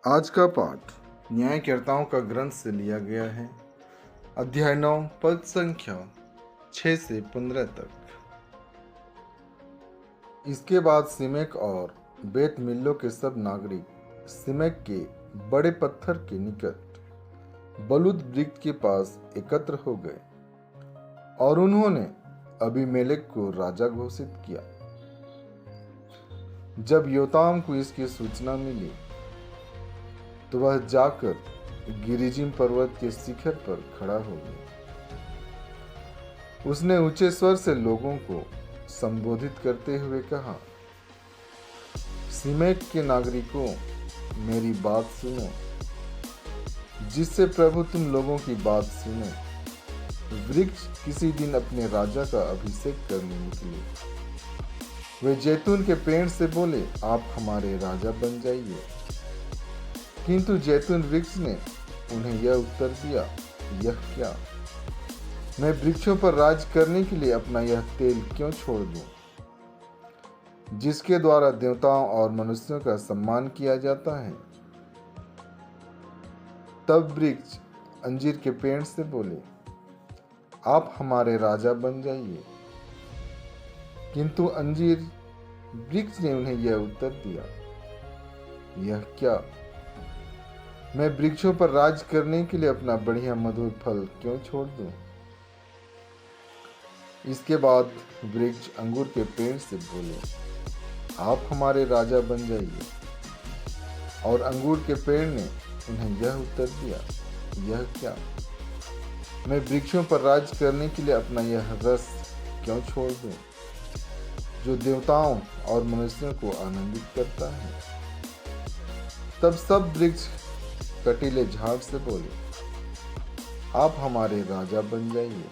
आज का पाठ न्यायकर्ताओं का ग्रंथ से लिया गया है। अध्याय 9 पद संख्या 6 से 15 तक। इसके बाद सिमेक और बेत मिल्लो के सब नागरिक सिमेक के बड़े पत्थर के निकट बलूद वृक्ष के पास एकत्र हो गए और उन्होंने अबीमेलेक को राजा घोषित किया। जब योताम को इसकी सूचना मिली तो वह जाकर गिरिजिम पर्वत के शिखर पर खड़ा हो गया। उसने ऊंचे स्वर से लोगों को संबोधित करते हुए कहा, सिमेक के नागरिकों, मेरी बात सुनो, जिससे प्रभु तुम लोगों की बात सुने। वृक्ष किसी दिन अपने राजा का अभिषेक करने निकले। वे जैतून के पेड़ से बोले, आप हमारे राजा बन जाइए। किंतु जैतून वृक्ष ने उन्हें यह उत्तर दिया, यह क्या? मैं वृक्षों पर राज करने के लिए अपना यह तेल क्यों छोड़ दूं, जिसके द्वारा देवताओं और मनुष्यों का सम्मान किया जाता है? तब वृक्ष अंजीर के पेड़ से बोले, आप हमारे राजा बन जाइए। किंतु अंजीर वृक्ष ने उन्हें यह उत्तर दिया, यह क्या? मैं वृक्षों पर राज करने के लिए अपना बढ़िया मधुर फल क्यों छोड़ दूं? इसके बाद वृक्ष अंगूर के पेड़ से बोले, आप हमारे राजा बन जाइए। और अंगूर के पेड़ ने उन्हें यह उत्तर दिया, यह क्या? मैं वृक्षों पर राज करने के लिए अपना यह रस क्यों छोड़ दूं, जो देवताओं और मनुष्यों को आनंदित करता है? तब सब वृक्ष कटीले झाड़ से बोले, आप हमारे राजा बन जाइए।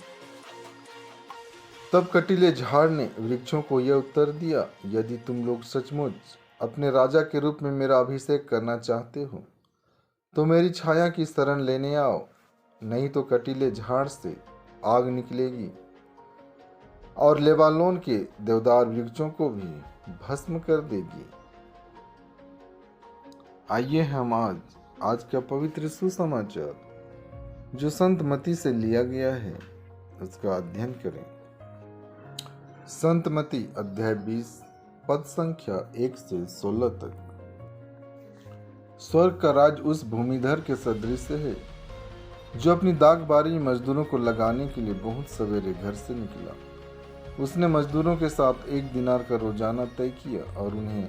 तब कटीले झाड़ ने वृक्षों को यह उत्तर दिया, यदि तुम लोग सचमुच अपने राजा के रूप में मेरा अभिषेक करना चाहते हो तो मेरी छाया की शरण लेने आओ, नहीं तो कटीले झाड़ से आग निकलेगी और लेबानोन के देवदार वृक्षों को भी भस्म कर देगी। आइए हम आज का पवित्र सुसमाचार जो संत मती से लिया गया है उसका अध्ययन करें। संत मती अध्याय 20 पद संख्या 1 से 16 तक। स्वर्ग का राज उस भूमिधर के सदृश है जो अपनी दाख बारी में मजदूरों को लगाने के लिए बहुत सवेरे घर से निकला। उसने मजदूरों के साथ 1 दिनार का रोजाना तय किया और उन्हें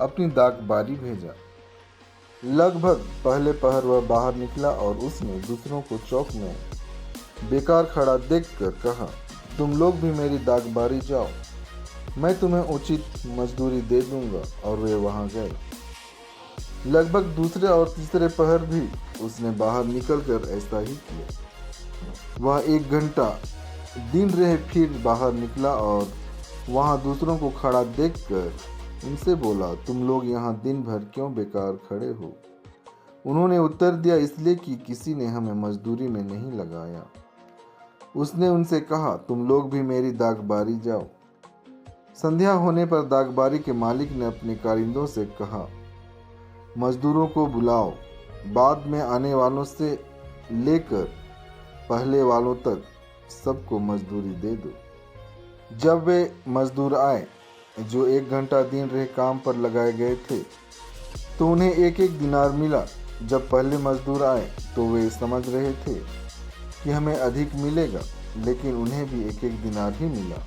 अपनी दाख बारी भेजा। लगभग पहले पहर वह बाहर निकला और उसने दूसरों को चौक में बेकार खड़ा देखकर कहा, तुम लोग भी मेरी दाख बारी जाओ, मैं तुम्हें उचित मजदूरी दे दूंगा। और वे वहां गए। लगभग दूसरे और तीसरे पहर भी उसने बाहर निकलकर ऐसा ही किया। वह 1 घंटा दिन रहे फिर बाहर निकला और वहां दूसरों को खड़ा देखकर उनसे बोला, तुम लोग यहाँ दिन भर क्यों बेकार खड़े हो? उन्होंने उत्तर दिया, इसलिए कि किसी ने हमें मजदूरी में नहीं लगाया। उसने उनसे कहा, तुम लोग भी मेरी दाख बारी जाओ। संध्या होने पर दाख बारी के मालिक ने अपने कारिंदों से कहा, मजदूरों को बुलाओ, बाद में आने वालों से लेकर पहले वालों तक सबको मजदूरी दे दो। जब वे मजदूर आए जो 1 घंटा दिन रहे काम पर लगाए गए थे तो उन्हें 1-1 दिनार मिला। जब पहले मजदूर आए तो वे समझ रहे थे कि हमें अधिक मिलेगा, लेकिन उन्हें भी 1-1 दिनार ही मिला।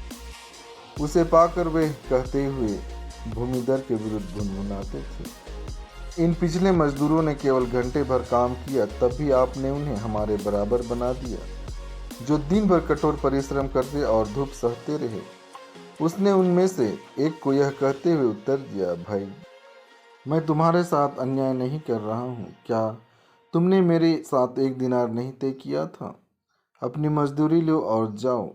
उसे पाकर वे कहते हुए भूमिधर के विरुद्ध गुनगुनाते थे, इन पिछले मजदूरों ने केवल घंटे भर काम किया, तब भी आपने उन्हें हमारे बराबर बना दिया, जो दिन भर कठोर परिश्रम करते और धूप सहते रहे। उसने उनमें से एक को यह कहते हुए उत्तर दिया, भाई, मैं तुम्हारे साथ अन्याय नहीं कर रहा हूँ। क्या तुमने मेरे साथ 1 दिनार नहीं तय किया था? अपनी मजदूरी लो और जाओ।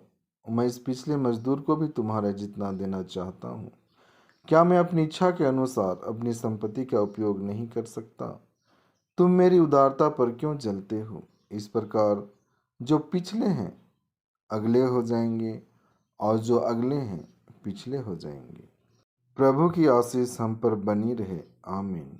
मैं इस पिछले मजदूर को भी तुम्हारे जितना देना चाहता हूँ। क्या मैं अपनी इच्छा के अनुसार अपनी संपत्ति का उपयोग नहीं कर सकता? तुम मेरी उदारता पर क्यों जलते हो? इस प्रकार जो पिछले हैं अगले हो जाएंगे और जो अगले हैं पिछले हो जाएंगे। प्रभु की आशीष हम पर बनी रहे। आमीन।